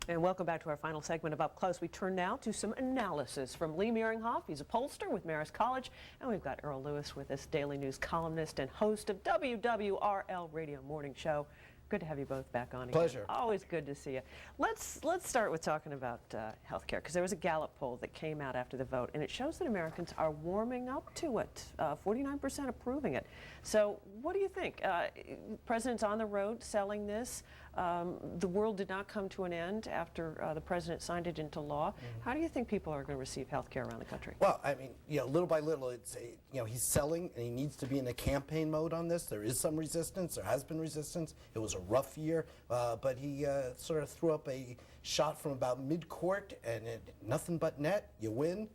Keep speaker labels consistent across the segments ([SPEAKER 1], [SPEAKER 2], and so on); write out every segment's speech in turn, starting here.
[SPEAKER 1] And welcome back to our final segment of Up Close. We turn now to some analysis from Lee Miringoff. He's a pollster with Marist College. And we've got Errol Louis with us, daily news columnist and host of WWRL Radio Morning Show. Good to have you both back on again.
[SPEAKER 2] Pleasure.
[SPEAKER 1] Always good to see you. Let's start with talking about health care, because there was a Gallup poll that came out after the vote, and it shows that Americans are warming up to it, 49% approving it. So what do you think? President's on the road selling this. The world did not come to an end after the president signed it into law. How do you think people are going to receive health care around the country?
[SPEAKER 2] Well, I mean, little by little, he's selling, and he needs to be in a campaign mode on this. There is some resistance. There has been resistance. It was a rough year, but he sort of threw up a shot from about mid-court, and nothing but net. You win.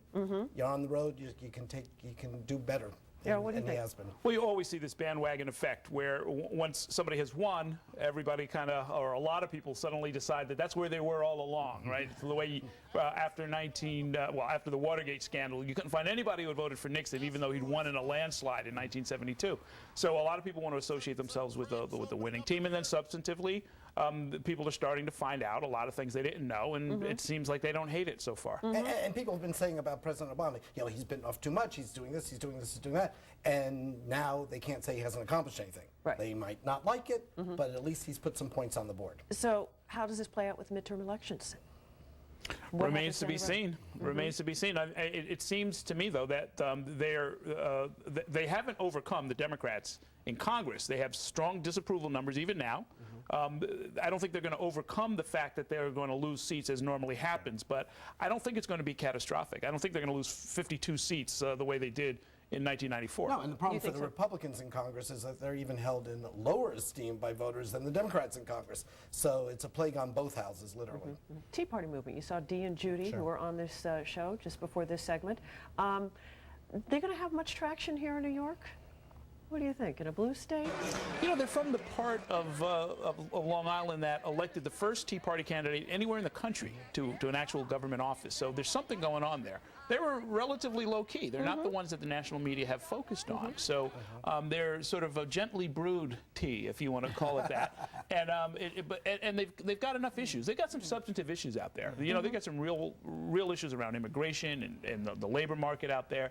[SPEAKER 2] You're on the road. You can do better.
[SPEAKER 1] Yeah, what do you think?
[SPEAKER 3] Well, you always see this bandwagon effect where once somebody has won, everybody kind of, or a lot of people suddenly decide that that's where they were all along, right? So the way after after the Watergate scandal, you couldn't find anybody who had voted for Nixon, even though he'd won in a landslide in 1972. So a lot of people want to associate themselves with the winning team, and then substantively, people are starting to find out a lot of things they didn't know, and it seems like they don't hate it so far.
[SPEAKER 2] And people have been saying about President Obama, he's bitten off too much, he's doing this, he's doing this, he's doing that, and now they can't say he hasn't accomplished anything.
[SPEAKER 1] Right.
[SPEAKER 2] They might not like it, but at least he's put some points on the board.
[SPEAKER 1] So how does this play out with midterm elections?
[SPEAKER 3] Remains to be seen. Remains to be seen. It seems to me, though, that they haven't overcome the Democrats in Congress. They have strong disapproval numbers even now. I don't think they're going to overcome the fact that they're going to lose seats as normally happens, but I don't think it's going to be catastrophic. I don't think they're going to lose 52 seats the way they did in 1994.
[SPEAKER 2] No, and the problem for the Republicans in Congress is that they're even held in lower esteem by voters than the Democrats in Congress. So it's a plague on both houses, literally.
[SPEAKER 1] Tea Party movement. You saw Dee and Judy, who were on this show just before this segment. They're going to have much traction here in New York? What do you think? In a blue state?
[SPEAKER 3] They're from the part of Long Island that elected the first Tea Party candidate anywhere in the country to an actual government office. So there's something going on there. They were relatively low-key. They're not the ones that the national media have focused on. So they're sort of a gently brewed tea, if you want to call it that. And they've got enough issues. They've got some substantive issues out there. They've got some real issues around immigration and the labor market out there.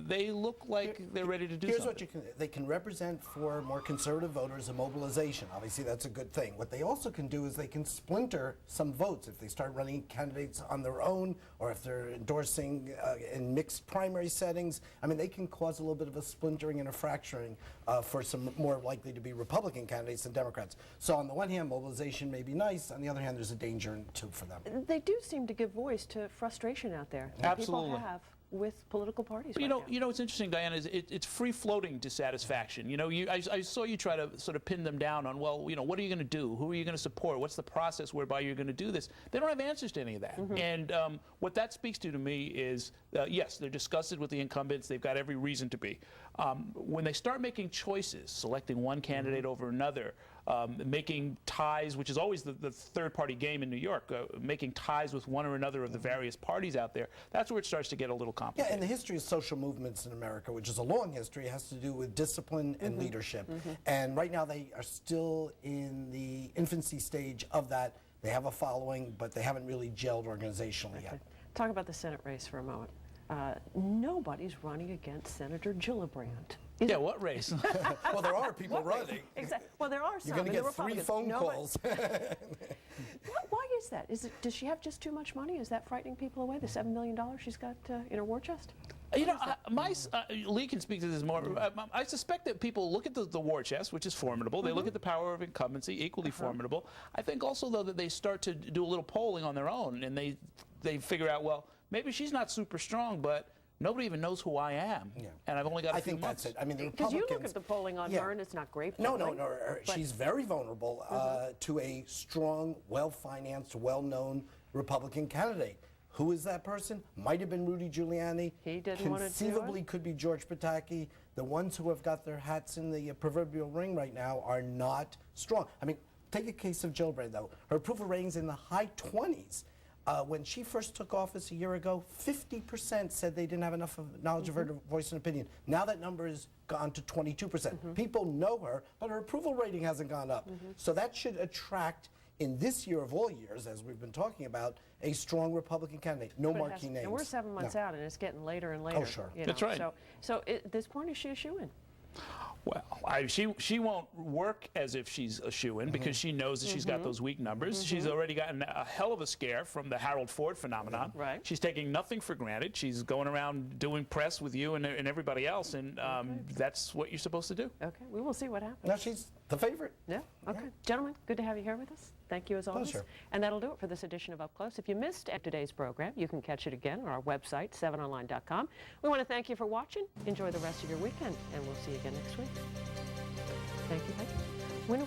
[SPEAKER 3] They look like they're ready to do something.
[SPEAKER 2] Here's what they can represent for more conservative voters a mobilization. Obviously, that's a good thing. What they also can do is they can splinter some votes if they start running candidates on their own, or if they're endorsing in mixed primary settings. I mean, they can cause a little bit of a splintering and a fracturing for some more likely to be Republican candidates than Democrats. So on the one hand, mobilization may be nice. On the other hand, there's a danger too for them.
[SPEAKER 1] They do seem to give voice to frustration out there that
[SPEAKER 3] Absolutely.
[SPEAKER 1] people have with political parties.
[SPEAKER 3] You know, what's interesting, Diana, is it's free-floating dissatisfaction. I saw you try to sort of pin them down on, well, what are you going to do? Who are you going to support? What's the process whereby you're going to do this? They don't have answers to any of that. And what that speaks to me is, yes, they're disgusted with the incumbents. They've got every reason to be. When they start making choices, selecting one candidate over another, making ties, which is always the third-party game in New York, making ties with one or another of the various parties out there, that's where it starts to get a little complicated.
[SPEAKER 2] Yeah, and the history of social movements in America, which is a long history, has to do with discipline and leadership. And right now they are still in the infancy stage of that. They have a following, but they haven't really gelled organizationally yet.
[SPEAKER 1] Talk about the Senate race for a moment. Nobody's running against Senator Gillibrand.
[SPEAKER 3] Yeah, what race?
[SPEAKER 2] Well, there are people running.
[SPEAKER 1] Exactly. Well, there are some.
[SPEAKER 2] You're going to get 3 phone calls.
[SPEAKER 1] Why is that? Does she have just too much money? Is that frightening people away? The $7 million she's got in her war chest?
[SPEAKER 3] Lee can speak to this more. I suspect that people look at the war chest, which is formidable. They look at the power of incumbency, equally formidable. I think also, though, that they start to do a little polling on their own, and they figure out, well, maybe she's not super strong, but nobody even knows who I am, and I've only got a few months.
[SPEAKER 2] That's it. I mean, the
[SPEAKER 1] Because
[SPEAKER 2] Republicans...
[SPEAKER 1] you look at the polling on her, and it's not great
[SPEAKER 2] No,
[SPEAKER 1] polling.
[SPEAKER 2] she's very vulnerable to a strong, well-financed, well-known Republican candidate. Who is that person? Might have been Rudy Giuliani.
[SPEAKER 1] He didn't want to do it.
[SPEAKER 2] Conceivably could be George Pataki. The ones who have got their hats in the proverbial ring right now are not strong. I mean, take a case of Gillibrand, though. Her approval ratings in the high 20s. When she first took office a year ago, 50% said they didn't have enough knowledge of her to voice an opinion. Now that number has gone to 22%. People know her, but her approval rating hasn't gone up. So that should attract in this year of all years, as we've been talking about, a strong Republican candidate. No
[SPEAKER 1] But it
[SPEAKER 2] marquee
[SPEAKER 1] has-
[SPEAKER 2] names.
[SPEAKER 1] And we're 7 months
[SPEAKER 2] No.
[SPEAKER 1] out, and it's getting later and later.
[SPEAKER 2] sure.
[SPEAKER 1] you
[SPEAKER 3] That's
[SPEAKER 1] know.
[SPEAKER 3] right.
[SPEAKER 1] So at this point, is she a shoo-in?
[SPEAKER 3] Well, she won't work as if she's a shoo-in because she knows that she's got those weak numbers. She's already gotten a hell of a scare from the Harold Ford phenomenon.
[SPEAKER 1] Right.
[SPEAKER 3] She's taking nothing for granted. She's going around doing press with you and everybody else, and that's what you're supposed to do.
[SPEAKER 1] Okay, we will see what happens.
[SPEAKER 2] No, she's the favorite.
[SPEAKER 1] Yeah, okay. Gentlemen, good to have you here with us. Thank you as always.
[SPEAKER 2] Pleasure.
[SPEAKER 1] And that'll do it for this edition of Up Close. If you missed today's program, you can catch it again on our website, 7online.com. We want to thank you for watching. Enjoy the rest of your weekend, and we'll see you again next week. Thank you.